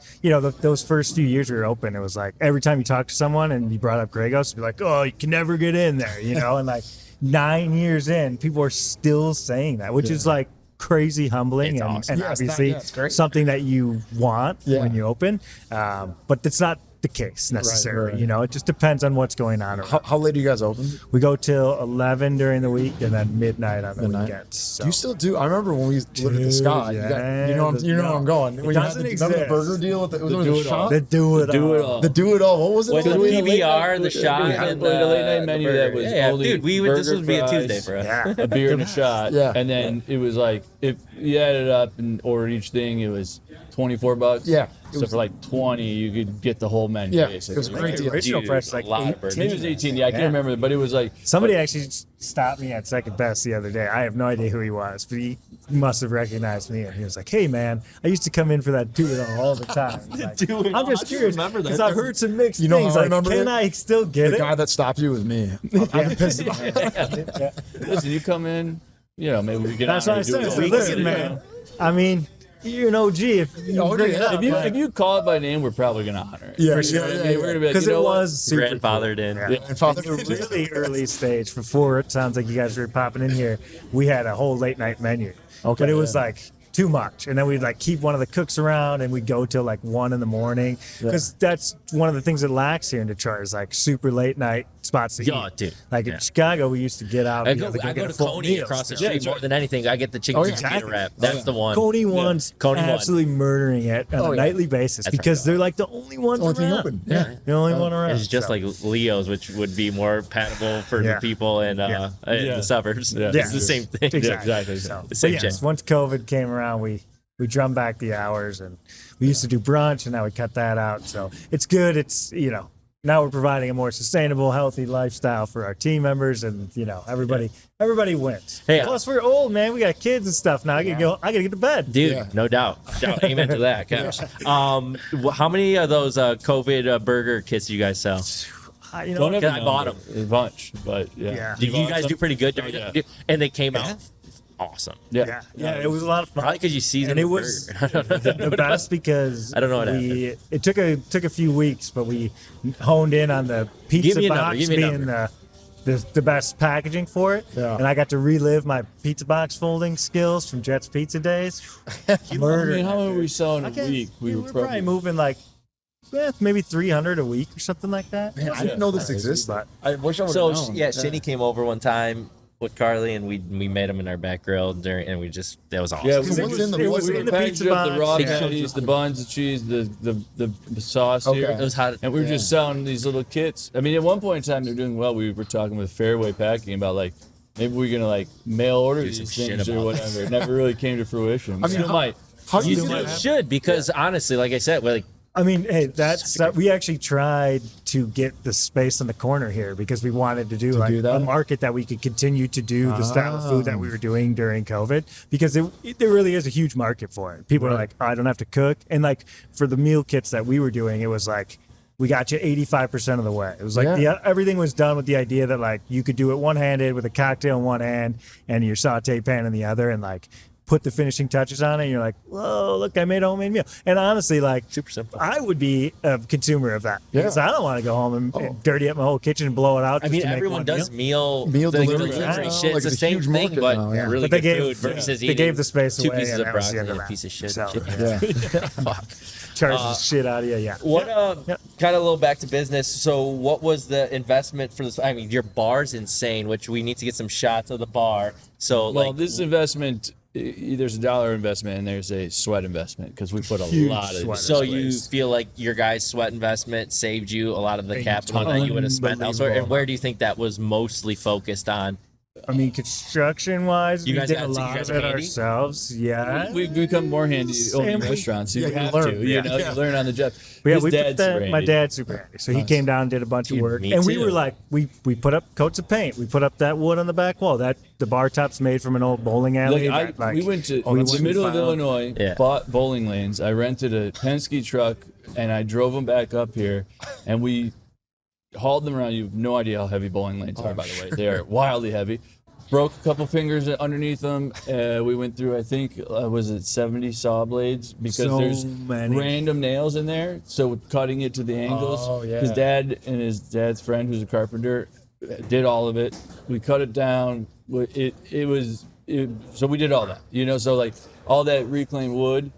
those first few years we were open, it was like every time you talk to someone and you brought up Gregos, be like, oh, you can never get in there, and like 9 years in, people are still saying that, which is like crazy humbling It's and, awesome. and Yeah, it's obviously it's great. something that you want Yeah. when you open. But it's not the case necessarily. right. It just depends on what's going on. How late do you guys open? We go till 11 during the week and then midnight on the Midnight. weekends. So. Do you still do? I remember when we lived at the Dude, Sky. yeah, You know where I'm going. It When you had doesn't the, remember the exist. burger deal with the do it all. shop? The do it Do it all. all. The do it all. What was it? With the called? Doing a late PBR, night- the shot, we had and like a late night the menu burger. that was yeah, only dude. This burger, would be a fries, Tuesday for us. Yeah. a beer and a shot. Yeah. And then it was like if you added up and ordered each thing, it was $24. Yeah, it So was- for like 20, you could get the whole menu. Yeah, basically. it was a great The deal. original Dude, price is a like lot of 18. burgers. Maybe it was 18. Yeah, I can't Yeah. remember, but it was like Somebody actually stopped me at Second Best the other day. I have no idea who he was, but he must have recognized me. And he was like, hey, man, I used to come in for that do it all the time. Like, Do It I'm All. just I do curious remember that. because I've heard some mixed You know things. how I Like, remember can it? I still get The it? guy that stopped you was me. I've been pissed about it. listen, you come in, maybe we get That's on what I and do said. it. So We listen, can get it man. I mean, you're an OG. If you Oh, bring it yeah. up, If you call it by name, we're probably gonna honor it. Yeah, For yeah, sure. yeah, I mean, yeah. we're gonna be like, because you know it what? was super Grandfathered in. cool. Yeah, and Father- In the really early stage, before it sounds like you guys were popping in here, we had a whole late night menu. Okay, But it was yeah. like too much. And then we'd like keep one of the cooks around and we'd go till like 1 a.m. Because that's one of the things that lacks here in Detroit is like super late night spots to Yeah, eat. dude. Like in Yeah. Chicago, we used to get out I and go, go I get go a to full Coney meal. across the Yeah, street yeah. more than anything. I get the chicken Oh, yeah. fajita wrap. That's the one. Coney one's Coney one. absolutely murdering it on Oh, a yeah. nightly basis That's because right. they're like the only ones Only thing around. open. Yeah. The only one around. It's just So- like Leo's, which would be more palatable for Yeah. the people in Yeah. in Yeah. the suburbs. Yeah. It's the same thing. Exactly. So, Same but yes, shit. once COVID came around, we drummed back the hours, and we used to do brunch, and now we cut that out. So it's good. It's now we're providing a more sustainable, healthy lifestyle for our team members, and everybody wins. Hey, Plus we're old, man. We got kids and stuff now. I gotta get to bed. Dude, Yeah. no doubt. Amen to that. Gosh. How many of those COVID burger kits do you guys sell? Don't have I a bought number. A bunch, but yeah. Yeah. Did you guys do pretty good during Yeah. it? And they came out awesome. Yeah. Yeah, it was a lot of fun. Probably because you seasoned And it the was burger. the best because I don't know what it took a few weeks, but we honed in on the pizza me a number, box give me a being the best packaging for it. Yeah. And I got to relive my pizza box folding skills from Jet's Pizza days. I Murder. mean, how many were we selling a Okay, week? we were were probably moving like maybe 300 a week or something like that. Man, I didn't know this existed. But I wish I would have So known. yeah, Shinny came over one time. with Carly, and we made them in our back grill and that was awesome. Yeah, What's in the- we what's were in the packaging pizza up the box? raw Yeah. patties, the buns, the cheese, the sauce here. It was hot. And we were just selling these little kits. I mean, at one point in time, they're doing well. We were talking with Fairway Packing about like maybe we're gonna like mail order Do some these shit things or about whatever. It never really came to fruition. I mean, Still might. How do You you still do should, because honestly, like I said, like I mean, hey, we actually tried to get the space in the corner here because we wanted to do like do that? a market that we could continue to do the style of food that we were doing during COVID, because there really is a huge market for it. People are like, oh, I don't have to cook. And like for the meal kits that we were doing, it was like, we got you 85% of the way. It was like everything was done with the idea that like you could do it one-handed with a cocktail in one hand and your saute pan in the other, and like put the finishing touches on it, and you're like, whoa, look, I made a homemade meal. And honestly, like, super simple. I would be a consumer of that because I don't want to go home and dirty up my whole kitchen and blow it out. I just mean, to make everyone one does meal. meal delivery. shit. Like, It's it's the a same huge thing, market but now, yeah. really But they good gave food versus they eating gave the space two away, pieces and of that was the broccoli end and of a that. piece of shit. So, Fuck. charges the shit out of you. Yeah. What kind of a little back to business. So what was the investment for this? I mean, your bar's insane, which we need to get some shots of the bar. So Well, like this investment, there's a dollar investment and there's a sweat investment because we put a lot of. sweat. so you feel like your guys' sweat investment saved you a lot of the capital that you would have spent elsewhere. And where do you think that was mostly focused on? I mean, construction wise, You we guys did got- a so you lot guys of are it handy? ourselves. Yeah. We've become more handy owning And we- restaurants. You you have learn. to. You know, you learn on the job. But yeah, His we dad's put that, super my handy. dad's super handy. So he came down and did a bunch of Dude, work. me And we too. were like, we put up coats of paint. We put up that wood on the back wall. That the bar top's made from an old bowling alley. We went to we the middle of found- Illinois, Yeah. bought bowling lanes. I rented a Penske truck and I drove them back up here, and we hauled them around. You have no idea how heavy bowling lanes are, by the way. They are wildly heavy. Broke a couple fingers underneath them. We went through, I think, was it 70 saw blades? Because So there's many. random nails in there. So cutting it to the angles. Oh, yeah. His dad and his dad's friend, who's a carpenter, did all of it. We cut it down. So we did all that. You know, so like all that reclaimed wood,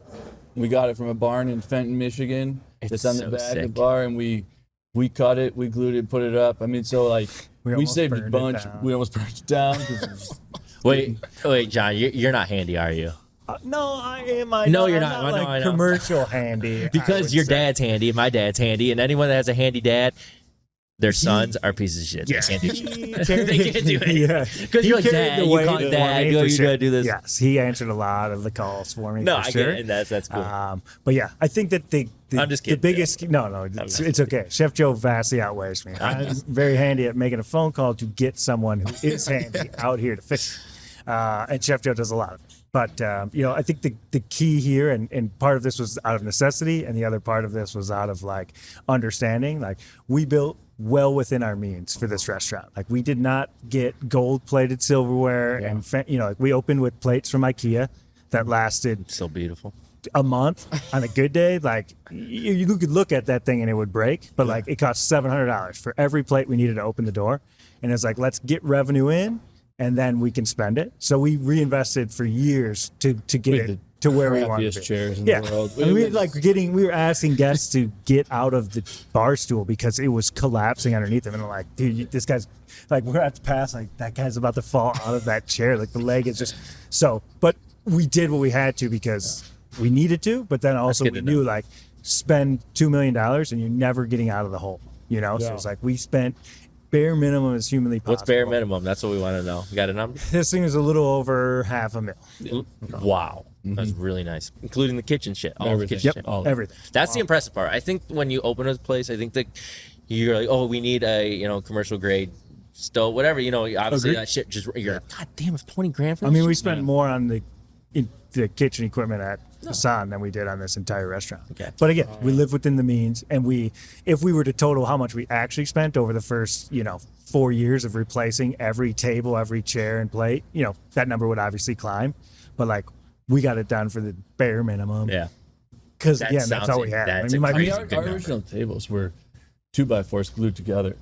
we got it from a barn in Fenton, Michigan. It's on the so back of the sick. bar, and we cut it, we glued it, put it up. I mean, so like we almost saved a burned it bunch. down. We almost burned it down. 'Cause Wait, John, you're not handy, are you? No, I am. No, I'm you're not. I know, Like I know. commercial handy. I Because would your say. dad's handy and my dad's handy, and anyone that has a handy dad, their sons are pieces of shit. They can't do shit. They can't do it. Yeah. Because you're like, He carried Dad, the you weight call it for Dad, me you for gotta sure. do this. Yes, he answered a lot of the calls for me. No, for I sure. get it. And that's cool. But yeah, I think that the I'm just the kidding, biggest no, it's okay. Chef Joe vastly outweighs me. I'm very handy at making a phone call to get someone who is handy out here to fix it. And Chef Joe does a lot of it. But I think the key here, and part of this was out of necessity, and the other part of this was out of like understanding. Like we built well within our means for this restaurant. Like we did not get gold-plated silverware, and like we opened with plates from IKEA that lasted So beautiful. a month on a good day. Like you could look at that thing and it would break, but like it cost $700 for every plate we needed to open the door. And it's like, let's get revenue in and then we can spend it. So we reinvested for years to get With it to where we wanted crappiest to be. chairs in Yeah. the world. And we were asking guests to get out of the bar stool because it was collapsing underneath them. And I'm like, dude, this guy's like, we're at the pass. Like that guy's about to fall out of that chair. Like the leg is just so, but we did what we had to because we needed to, but then also good we to knew know. like spend $2 million and you're never getting out of the hole, So it's like we spent bare minimum as humanly possible. What's bare minimum? That's what we want to know. You got a number? This thing is a little over $500,000. Wow. That's really nice. Including the kitchen shit. All the Everything. kitchen Yep. shit. All Everything. That's the impressive part. I think when you open a place, I think that you're like, oh, we need a commercial grade stove, whatever. Obviously Agreed. that shit just you're like, God damn, it's 20 grand for I this mean, we shit?" spent more on the kitchen equipment at Hassan than we did on this entire restaurant. Okay. But again, we live within the means, and if we were to total how much we actually spent over the first 4 years of replacing every table, every chair and plate, that number would obviously climb. But like we got it done for the bare minimum. Yeah. Because That again, that's sounds all we had. that's I mean, a I mean, crazy our good number. original tables were 2x4s glued together.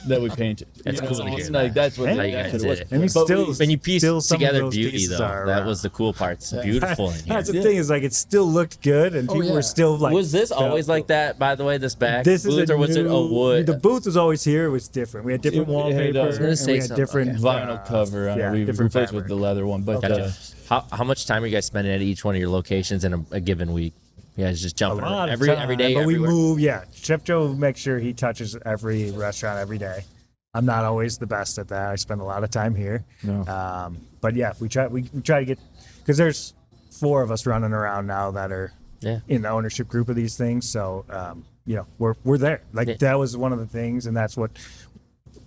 that we painted. That's cool to hear It's that. like that's what Hey, how you that's guys what it did it. And we But still, When you piece still some of together those beauty, pieces though, are that around. was the cool part. It's beautiful in here. That's the thing is like it still looked good, and people yeah. were still like. Was this felt always like that, by the way, this back This is booth, a or was it a new- wood? The booth was always here. It was different. We had different It had, wallpaper, I was gonna and say we had something. different Okay. vinyl cover on yeah, it. We different replaced with fabric. the leather one, but Gotcha. How much time are you guys spending at each one of your locations in a given week? You guys just A jumping lot around of every time, day, but we everywhere? move. Yeah, Chef Joe makes sure he touches every restaurant every day. I'm not always the best at that. I spend a lot of time here. No. But yeah, we try to get, because there's 4 of us running around now that are Yeah. in the ownership group of these things. So we're there. Like Yeah. that was one of the things, and that's what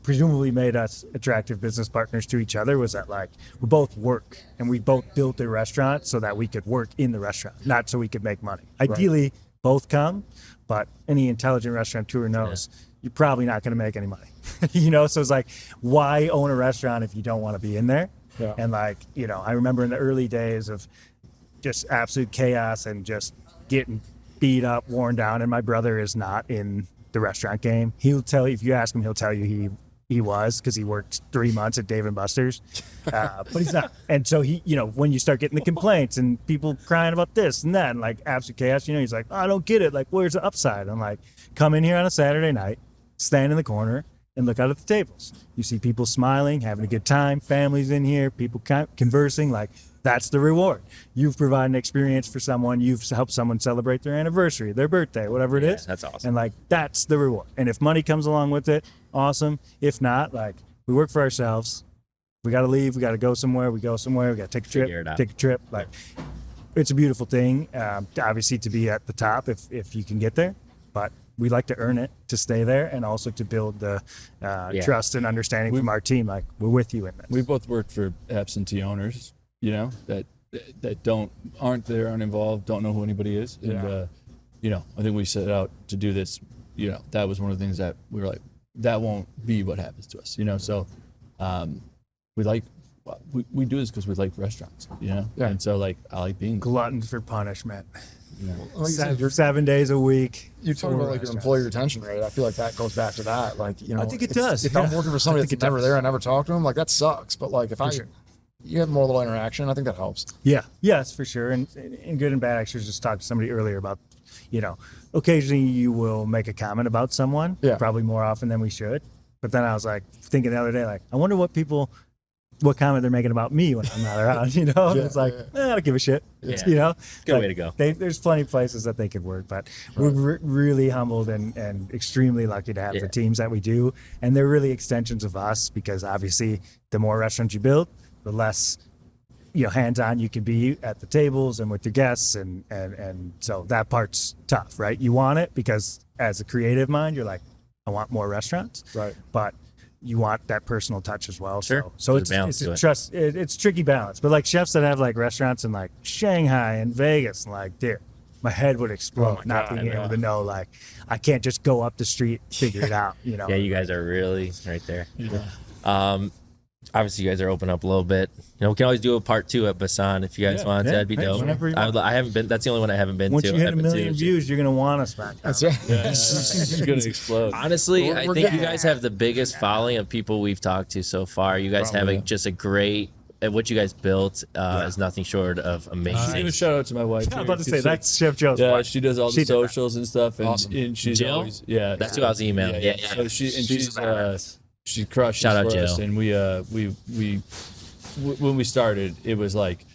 presumably made us attractive business partners to each other, was that like we both work and we both built a restaurant so that we could work in the restaurant, not so we could make money. Ideally, both come, but any intelligent restaurateur knows you're probably not going to make any money. So it's like, why own a restaurant if you don't want to be in there? Yeah. And like, I remember in the early days of just absolute chaos and just getting beat up, worn down, and my brother is not in the restaurant game. He'll tell you, if you ask him, he'll tell you he was, because he worked 3 months at Dave and Buster's, but he's not. And so he, when you start getting the complaints and people crying about this and that and like absolute chaos, he's like, I don't get it. Like, where's the upside? I'm like, come in here on a Saturday night, stand in the corner and look out at the tables. You see people smiling, having a good time, families in here, people conversing. Like, that's the reward. You've provided an experience for someone. You've helped someone celebrate their anniversary, their birthday, whatever it is. That's awesome. And like, that's the reward. And if money comes along with it, awesome. If not, like, we work for ourselves. We got to leave. We got to go somewhere. We go somewhere. We got to take a trip. Figure it out. Take a trip. Like, it's a beautiful thing. Obviously, to be at the top if you can get there, but we like to earn it to stay there, and also to build the trust and understanding from our team. Like, we're with you in this. we both work for absentee owners, that aren't there, aren't involved, don't know who anybody is. And, I think we set out to do this, that was one of the things that we were like, that won't be what happens to us, So we do this because we like restaurants, Yeah. And so like, I like being Gluttons for punishment. Like you said, you're 7 days a week. you talk about like your employee retention rate. I feel like that goes back to that. Like, I think it it's- does, If yeah. I'm working for somebody I think that's it never does. there, I never talk to them, like that sucks. But like if sure. you have more little interaction, I think that helps. Yeah, yes, for sure. And in good and bad, actually, I was just talking to somebody earlier about, occasionally you will make a comment about someone, Yeah. probably more often than we should. But then I was like thinking the other day, like, I wonder what comment they're making about me when I'm not around, And it's like, I don't give a shit. It's, Yeah. Good like, way to go. There's plenty of places that they could work, but we're really humbled and extremely lucky to have Yeah. the teams that we do. And they're really extensions of us, because obviously the more restaurants you build, the less hands-on you can be at the tables and with your guests, and so that part's tough, right? You want it because as a creative mind, you're like, I want more restaurants, Right. but you want that personal touch as well. Sure. So There's a balance it's to a it. trust. It's tricky balance, but like chefs that have like restaurants in like Shanghai and Vegas, and like, dude, my head would explode my not God, being able yeah. to know, like, I can't just go up the street, figure it out, Yeah, you guys are really right there. Yeah. Obviously, you guys are open up a little bit. We can always do a part 2 at Basan if you guys want. Yeah. That'd be Hey, dope. whenever you I haven't been. That's the only one I haven't been Once to. you hit a I've been million to- views, you're gonna want us back. That's right. It's gonna explode. Honestly, We're I think good. you guys have the biggest following of people we've talked to so far. You guys Probably, have just a great. What you guys built is nothing short of amazing. Give a shout out to my wife. I was here, about to 'cause say she- that's Chef Joe's Yeah, wife. she does all She the did that. socials and stuff, and, Awesome. and she's Jill? always That's who I was emailing. Yeah. So she's a badass. she crushed Shout out for us, Jill. and when we started, it was like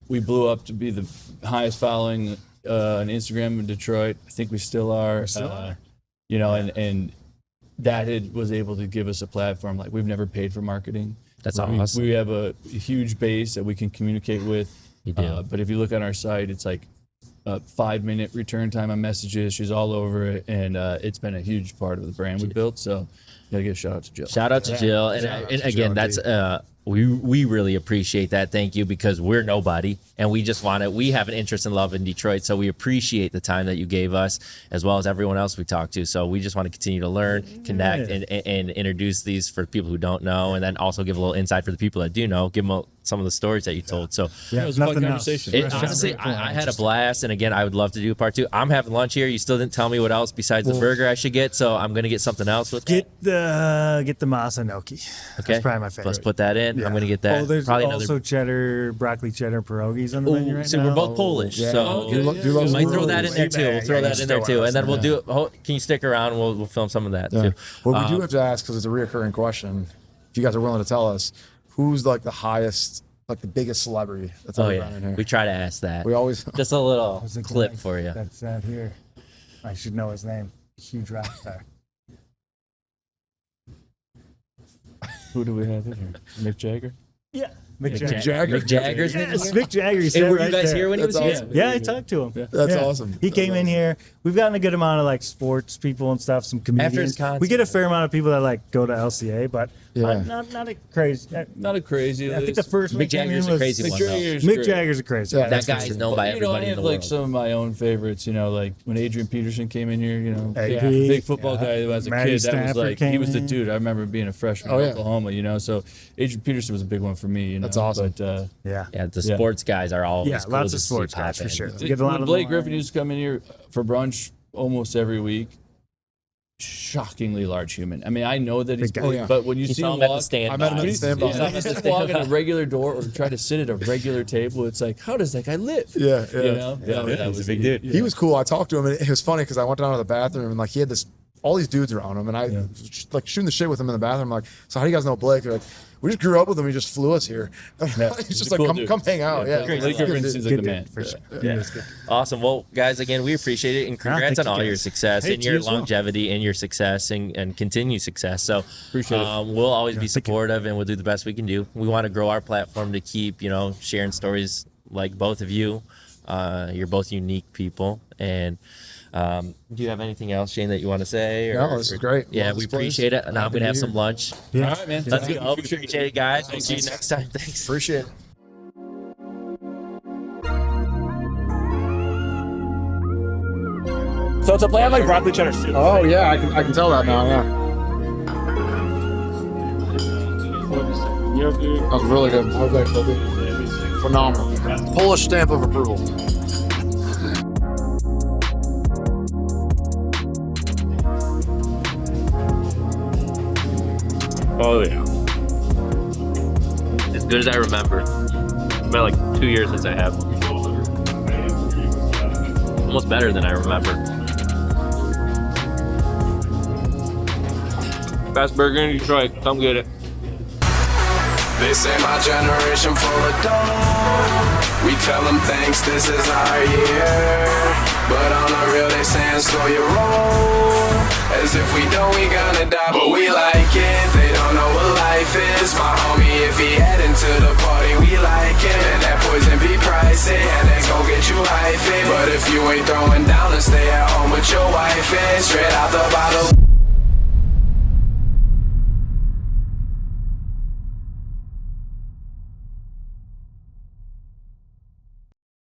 we blew up to be the highest following on Instagram in Detroit. I think we still are. And that was able to give us a platform. Like, we've never paid for marketing. That's awesome. We have a huge base that we can communicate with. You do. But if you look on our site, it's like a 5-minute return time on messages. She's all over it, and it's been a huge part of the brand we built. So, gotta give a shout out to Jill. Shout out to Jill, and again, that's we really appreciate that. Thank you, because we're nobody, and we just we have an interest and love in Detroit, so we appreciate the time that you gave us, as well as everyone else we talked to. So we just want to continue to learn, connect, and introduce these for people who don't know, and then also give a little insight for the people that do know. Give them some of the stories that you told. So it was a fun nothing else. conversation. honestly, I had a blast, and again, I would love to do part 2. I'm having lunch here. You still didn't tell me what else besides the burger I should get, so I'm gonna get something else with Get the masa gnocchi. Okay, That's probably my favorite. Let's put that in. I'm gonna get that. Oh, there's Probably also broccoli cheddar pierogies on the menu right so now. we're both Polish, so Do you love we might throw Polish? that in there too. We'll throw that in there too, and then we'll do. Can you stick around? We'll film some of that Yeah. too. Well, we do have to ask because it's a reoccurring question. If you guys are willing to tell us, who's like the highest, like the biggest celebrity that's Oh ever yeah, been in here? we try to ask that. We always. Just a little What's the clip guy for you. That's here. I should know his name. Huge rock star. Who do we have in here? Mick Jagger? Yeah. Mick Jagger. Mick Jagger's in Yes, here? Mick Jagger. And were you guys here when he was That's here? awesome. Yeah, I talked to him. That's Yeah. awesome. He came in here. We've gotten a good amount of like sports people and stuff, some comedians. concert. We get a fair amount of people that like go to LCA, but Yeah. not a crazy. Not a crazy. I think the first one Mick Jagger's came in a crazy was one, Mick though. Jagger's Mick great. Jagger's a crazy. Yeah, one. That that's guy for is sure. known by But, you know, I everybody in have the like world. some of my own favorites. You know, like when Adrian Peterson came in here. You know, AP, big football guy who as a Matty kid, that was Stafford like came he was the in. dude. I remember being a freshman Oh, in yeah. Oklahoma. You know, so Adrian Peterson was a big one for me. You know, That's awesome. But Yeah. Yeah, the sports guys are all Yeah, lots of sports guys for sure. We get a lot when of Blake them. Griffin used to come in here for brunch almost every week. Shockingly large human. I mean, I know that he's Big guy. big, Oh, yeah. but when you see saw him him at walk, the stand. I met him at the He's stand just walk in a regular door or try to sit at a regular table. It's like, how does that guy live? Yeah, yeah. You know? That was a big dude. He was cool. I talked to him, and it was funny because I went down to the bathroom and like he had all these dudes around him, and I like shooting the shit with him in the bathroom. I'm like, so how do you guys know Blake? They're like, we just grew up with him. He just flew us here. He's just a like, cool dude. come hang out. Yeah, Blake He's a good Griffin dude. seems like Good a dude, man. for sure. Yeah. Awesome. Well, guys, again, we appreciate it, and congrats thank on you, all your guys. success Hey, and to your you as well. longevity and your success and continued success. So Appreciate it. we'll always be supportive, and we'll do the best we can do. We want to grow our platform to keep, sharing stories like both of you. You're both unique people, and do you have anything else, Shane, that you want to say? No, this is great. Yeah, Love we this place. appreciate it. Now I'm Happy gonna to have be some here. lunch. All right, man. Let's go. Appreciate it, guys. We'll see you next time. Thanks. Appreciate it. So it's a play on like broccoli cheddar soup. Oh yeah, I can tell that now. Yeah, that was really good. Phenomenal. Polish stamp of approval. Oh yeah. As good as I remember. It's been like 2 years since I had one. Almost better than I remember. Best burger in Detroit. Come get it. They say my generation full of dough. We tell them thanks, this is our year. But on the real, they saying slow your roll. As if we don't, we gonna die, but we like it. They don't know what life is. My homie, if he heading to the party, we like it. And that poison be pricey, and they gon' get you hyphy. But if you ain't throwing down, then stay at home with your wife. Straight out the bottle.